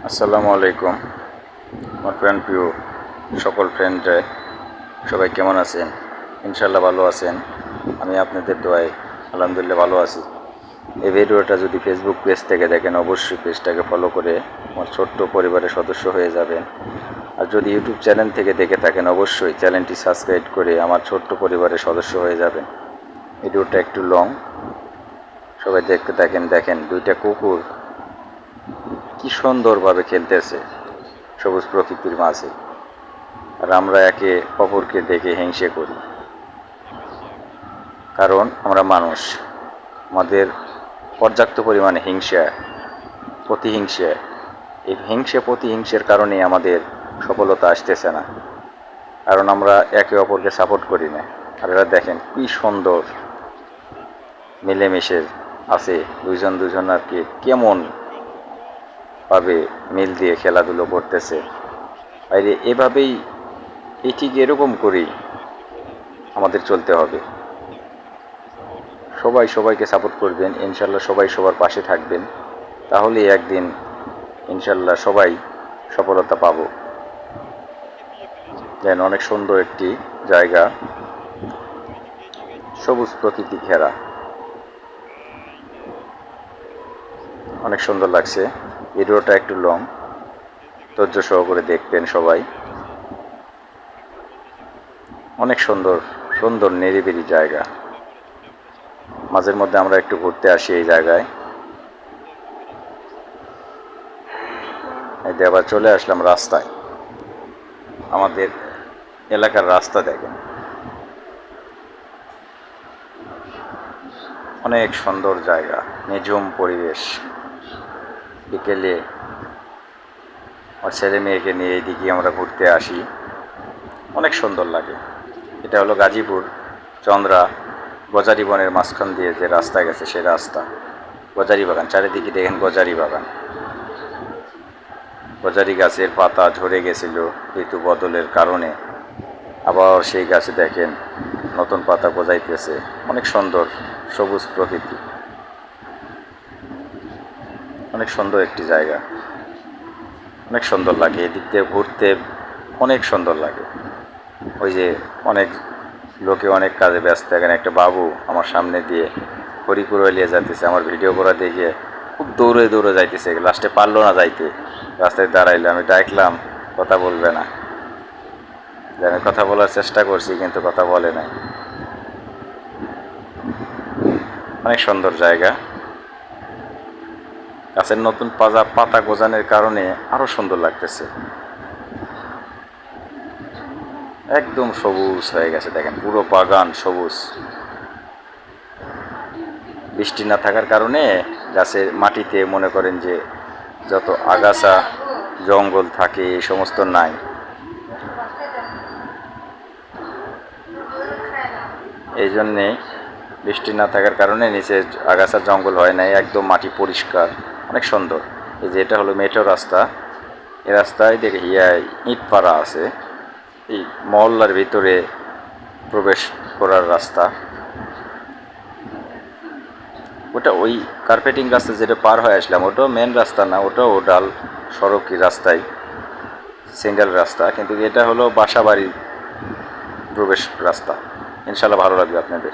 আসসালামু আলাইকুম আমার প্রিয় সকল ফ্রেন্ডরা সবাই কেমন আছেন? ইনশাল্লাহ ভালো আছেন। আমি আপনাদের দোয়ায় আলহামদুলিল্লাহ ভালো আছি। এই ভিডিওটা যদি ফেসবুক পেজ থেকে দেখেন অবশ্যই পেজটাকে ফলো করে আমার ছোট্ট পরিবারের সদস্য হয়ে যাবেন। আর যদি ইউটিউব চ্যানেল থেকে দেখে থাকেন অবশ্যই চ্যানেলটি সাবস্ক্রাইব করে আমার ছোট্ট পরিবারের সদস্য হয়ে যাবেন। ভিডিওটা একটু লং, সবাই দেখতে থাকেন। দেখেন দুইটা কুকুর কি সুন্দরভাবে খেলতেছে সবুজ প্রকৃতির মাঝে, আর আমরা একে অপরকে দেখে হিংসে করি। কারণ আমরা মানুষ, আমাদের পর্যাপ্ত পরিমাণে প্রতিহিংসা এই প্রতিহিংসার কারণে আমাদের সফলতা আসতেছে না, কারণ আমরা একে অপরকে সাপোর্ট করি না। আর এরা দেখেন কি সুন্দর মিলেমিশে আছে, দুজন আর কি কেমন ভাবে মিল দিয়ে খেলাধুলো করতেছে। আর এভাবেই ঠিক এরকম করেই আমাদের চলতে হবে। সবাই সবাইকে সাপোর্ট করবেন, ইনশাল্লাহ সবাই সবার পাশে থাকবেন, তাহলে একদিন ইনশাল্লাহ সবাই সফলতা পাব। যেন অনেক সুন্দর একটি জায়গা, সবুজ প্রকৃতি ঘেরা, অনেক সুন্দর লাগছে। ভিডিওটা একটু লং, ধৈর্য সহকারে দেখবেন সবাই। অনেক সুন্দর সুন্দর নিরিবিলি জায়গা, মাঝের মধ্যে আমরা একটু ঘুরতে আসি এই জায়গায়। এই আবার চলে আসলাম রাস্তায়, আমাদের এলাকার রাস্তা দেখেন, অনেক সুন্দর জায়গা, নিঝুম পরিবেশ। বিকেলে আর ছেলে মেয়েকে নিয়ে এইদিকে আমরা ঘুরতে আসি, অনেক সুন্দর লাগে। এটা হলো গাজীপুর চন্দ্রা গজারি বনের মাঝখান দিয়ে যে রাস্তা গেছে সেই রাস্তা। গজারি বাগান, চারিদিকে দেখেন গজারি বাগান। গজারি গাছের পাতা ঝরে গেছিল ঋতু বদলের কারণে, আবার সেই গাছে দেখেন নতুন পাতা গজাইতেছে। অনেক সুন্দর সবুজ প্রকৃতি, অনেক সুন্দর একটি জায়গা, অনেক সুন্দর লাগে। এদিক দিয়ে ঘুরতে অনেক সুন্দর লাগে। ওই যে অনেক লোকে অনেক কাজে ব্যস্ত, এখানে একটা বাবু আমার সামনে দিয়ে হরিকুড়ো এলিয়ে যাইতেছে। আমার ভিডিও করা দেখে খুব দৌড়ে দৌড়ে যাইতেছে, লাস্টে পারলো না যাইতে, রাস্তায় দাঁড়াইলো। আমি ডাকলাম, কথা বলবে না। আমি কথা বলার চেষ্টা করছি কিন্তু কথা বলে নাই। অনেক সুন্দর জায়গা, গাছের নতুন পাতা গজানোর কারণে আরো সুন্দর লাগতেছে। একদম সবুজ হয়ে গেছে, দেখেন পুরো বাগান সবুজ। বৃষ্টি না থাকার কারণে গাছের মাটিতে মনে করেন যে যত আগাছা জঙ্গল থাকে এই সমস্ত নাই। এই জন্যে বৃষ্টি না থাকার কারণে নিচে আগাছা জঙ্গল হয় নাই, একদম মাটি পরিষ্কার, অনেক সুন্দর। এই যে এটা হলো মেঠো রাস্তা, এই রাস্তায় দেখে ইট পাড়া আছে। এই মহল্লার ভিতরে প্রবেশ করার রাস্তা, ওটা ওই কার্পেটিং রাস্তা যেটা পার হয়ে আসলাম ওটাও মেন রাস্তা না, ওটাও ডাল সড়কি রাস্তায় সিঙ্গেল রাস্তা, কিন্তু এটা হলো বাসাবাড়ির প্রবেশ রাস্তা। ইনশাল্লাহ ভালো লাগবে আপনাদের।